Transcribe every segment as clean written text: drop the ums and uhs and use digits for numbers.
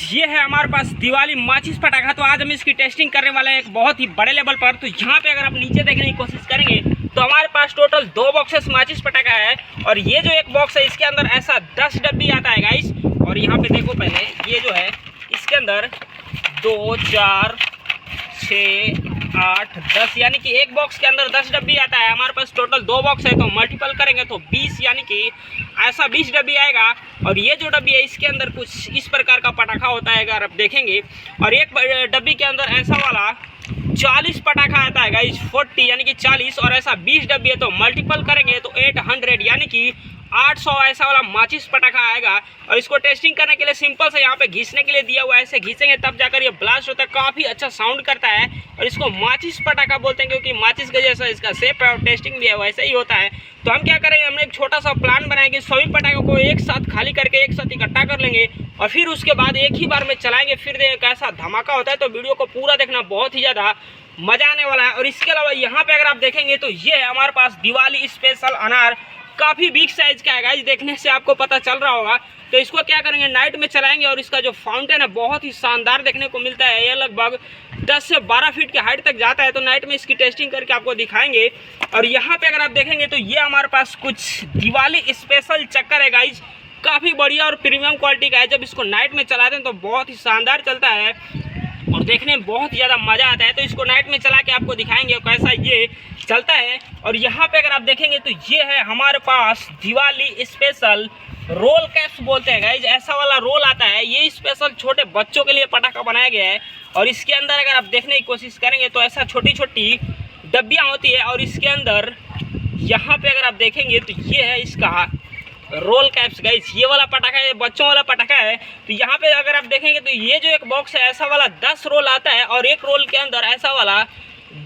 ये है हमारे पास दिवाली माचिस पटाखा। तो आज हम इसकी टेस्टिंग करने वाले हैं एक बहुत ही बड़े लेवल पर। तो यहाँ पे अगर आप नीचे देखने की कोशिश करेंगे तो हमारे पास टोटल 2 बॉक्सेस माचिस पटाखा है। और ये जो एक बॉक्स है इसके अंदर ऐसा 10 डब्बी आता है गाइस। और यहाँ पे देखो पहले ये जो है इसके अंदर 2, 4, 6, 8, 10 यानी कि एक बॉक्स के अंदर 10 डब्बी आता है। हमारे पास टोटल 2 बॉक्स है तो मल्टीपल करेंगे तो 20 यानी कि ऐसा 20 डब्बी आएगा। और ये जो डब्बी है इसके अंदर कुछ इस प्रकार का पटाखा होता है अगर आप देखेंगे। और एक डब्बी के अंदर ऐसा वाला 40 पटाखा आता है गाइस, 40 यानी कि 40। और ऐसा 20 डब्बी है तो मल्टीपल करेंगे तो 800 यानी कि 800 ऐसा वाला माचिस पटाखा आएगा। और इसको टेस्टिंग करने के लिए सिंपल से यहाँ पे घिसने के लिए दिया हुआ है। ऐसे घिसेंगे तब जाकर ये ब्लास्ट होता है, काफ़ी अच्छा साउंड करता है। और इसको माचिस पटाखा बोलते हैं क्योंकि माचिस के जैसा इसका शेप है और टेस्टिंग भी है वैसे ही होता है। तो हम क्या करेंगे, हमने एक छोटा सा प्लान बनाएंगे, सभी पटाखों को एक साथ खाली करके एक साथ इकट्ठा कर लेंगे और फिर उसके बाद एक ही बार में चलाएंगे, फिर देखें कैसा धमाका होता है। तो वीडियो को पूरा देखना, बहुत ही ज़्यादा मज़ा आने वाला है। और इसके अलावा यहाँ पे अगर आप देखेंगे तो ये है हमारे पास दिवाली स्पेशल अनार, काफ़ी बिग साइज का है गाइस, देखने से आपको पता चल रहा होगा। तो इसको क्या करेंगे, नाइट में चलाएंगे और इसका जो फाउंटेन है बहुत ही शानदार देखने को मिलता है। ये लगभग 10 से 12 फीट की हाइट तक जाता है। तो नाइट में इसकी टेस्टिंग करके आपको दिखाएंगे। और यहाँ पे अगर आप देखेंगे तो ये हमारे पास कुछ दिवाली स्पेशल चक्कर है गाइस, काफ़ी बढ़िया और प्रीमियम क्वालिटी का है। जब इसको नाइट में चलाते हैं तो बहुत ही शानदार चलता है और देखने में बहुत ही ज़्यादा मज़ा आता है। तो इसको नाइट में चला के आपको दिखाएंगे कैसा ये चलता है। और यहाँ पे अगर आप देखेंगे तो ये है हमारे पास दिवाली स्पेशल रोल कैप्स बोलते हैं गाइज, ऐसा वाला रोल आता है। ये स्पेशल छोटे बच्चों के लिए पटाखा बनाया गया है। और इसके अंदर अगर आप देखने की कोशिश करेंगे तो ऐसा छोटी छोटी डब्बियाँ होती है। और इसके अंदर यहाँ पे अगर आप देखेंगे तो ये है इसका रोल कैप्स गाइस, ये वाला पटाखा है, बच्चों वाला पटाखा है। तो यहाँ पे अगर आप देखेंगे तो ये जो एक बॉक्स है ऐसा वाला 10 रोल आता है और एक रोल के अंदर ऐसा वाला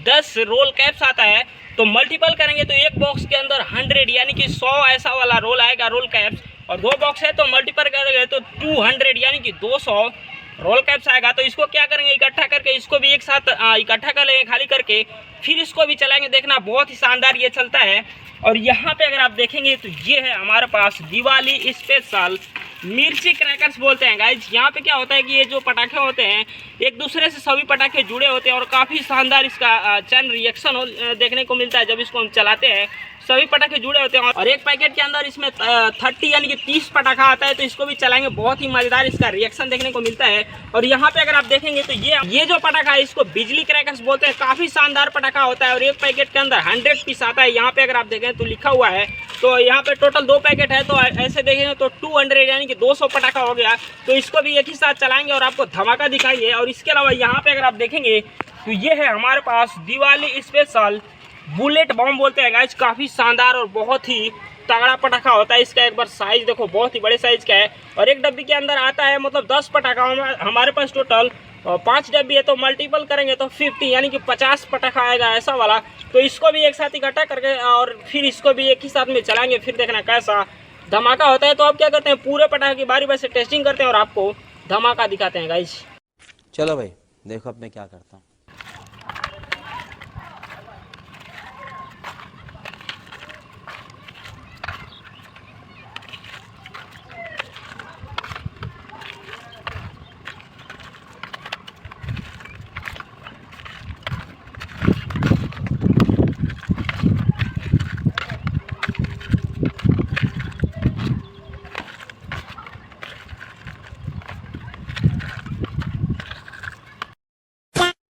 10 रोल कैप्स आता है। तो मल्टीपल करेंगे तो एक बॉक्स के अंदर 100 यानी कि 100 ऐसा वाला रोल आएगा, रोल कैप्स। और 2 बॉक्स है तो मल्टीपल करेंगे तो 200 यानी कि 200 रोल कैप्स आएगा। तो इसको क्या करेंगे, इकट्ठा करके इसको भी एक साथ इकट्ठा कर लेंगे खाली करके, फिर इसको भी चलाएंगे, देखना बहुत ही शानदार ये चलता है। और यहाँ पे अगर आप देखेंगे तो ये है हमारे पास दिवाली स्पेशल मिर्ची क्रैकर्स बोलते हैं गाइज। यहाँ पे क्या होता है कि ये जो पटाखे होते हैं एक दूसरे से सभी पटाखे जुड़े होते हैं और काफ़ी शानदार इसका चैन रिएक्शन देखने को मिलता है जब इसको हम चलाते हैं। सभी पटाखे जुड़े होते हैं और एक पैकेट के अंदर इसमें 30 यानी कि 30 पटाखा आता है। तो इसको भी चलाएंगे, बहुत ही मज़ेदार इसका रिएक्शन देखने को मिलता है। और यहाँ पे अगर आप देखेंगे तो ये जो पटाखा है इसको बिजली क्रैकर्स बोलते हैं, काफ़ी शानदार पटाखा होता है। और एक पैकेट के अंदर 100 पीस आता है। यहाँ पे अगर आप देखें तो लिखा हुआ है। तो यहाँ पे टोटल 2 पैकेट है तो ऐसे देखेंगे तो 200 यानी कि 200 पटाखा हो गया। तो इसको भी एक ही साथ चलाएंगे और आपको धमाका दिखाइए। और इसके अलावा यहाँ पे अगर आप देखेंगे तो ये है हमारे पास दिवाली स्पेशल बुलेट बम बोलते हैं गाइस, काफ़ी शानदार और बहुत ही तगड़ा पटाखा होता है। इसका एक बार साइज देखो, बहुत ही बड़े साइज का है। और एक डब्बी के अंदर आता है मतलब 10 पटाखा। हमारे पास टोटल 5 डब्बी है तो मल्टीपल करेंगे तो 50 यानी कि 50 पटाखा आएगा ऐसा वाला। तो इसको भी एक साथ इकट्ठा करके और फिर इसको भी एक ही साथ में चलाएंगे, फिर देखना कैसा धमाका होता है। तो अब क्या करते हैं, पूरे पटाखे की बारी बारी से टेस्टिंग करते हैं और आपको धमाका दिखाते हैं गाइस। चलो भाई देखो अब मैं क्या करता हूँ।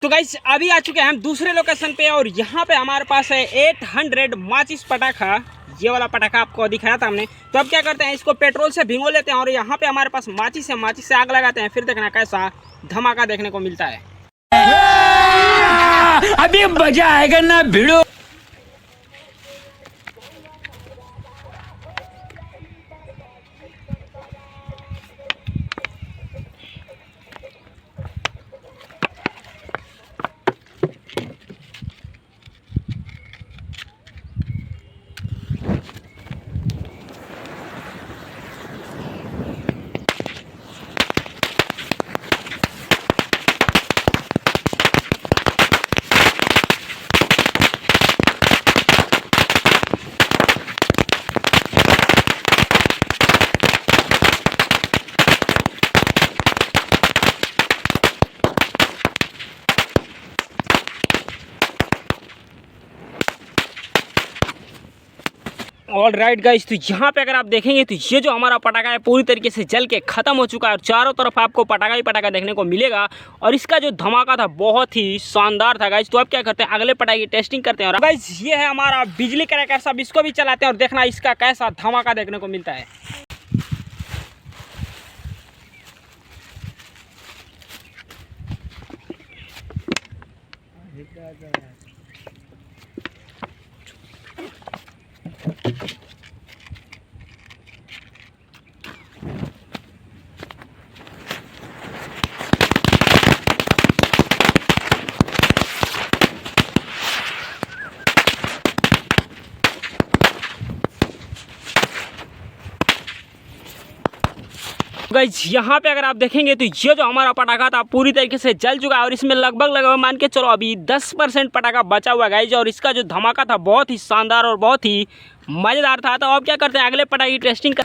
तो गाइस अभी आ चुके हैं हम दूसरे लोकेशन पे और यहाँ पे हमारे पास है 800 माचिस पटाखा। ये वाला पटाखा आपको दिखाया था हमने। तो अब क्या करते हैं, इसको पेट्रोल से भिगो लेते हैं और यहाँ पे हमारे पास माचिस है, माचिस से आग लगाते हैं, फिर देखना कैसा धमाका देखने को मिलता है। अभी मजा आएगा ना भिड़ो। ऑल राइट गाइस, तो यहाँ पे अगर आप देखेंगे तो ये जो हमारा पटाखा है पूरी तरीके से जल के ख़त्म हो चुका है और चारों तरफ आपको पटाखा ही पटाखा देखने को मिलेगा। और इसका जो धमाका था बहुत ही शानदार था गाइस। तो अब क्या करते हैं, अगले पटाखे की टेस्टिंग करते हैं। और गाइस ये है हमारा बिजली क्रैकर्स, अब इसको भी चलाते हैं और देखना इसका कैसा धमाका देखने को मिलता है। गाइस यहाँ पे अगर आप देखेंगे तो ये जो हमारा पटाखा था पूरी तरीके से जल चुका है और इसमें लगभग मान के चलो अभी 10% पटाखा बचा हुआ है गाइस। और इसका जो धमाका था बहुत ही शानदार और बहुत ही मज़ेदार था। तो अब क्या करते हैं, अगले पटाखे की टेस्टिंग कर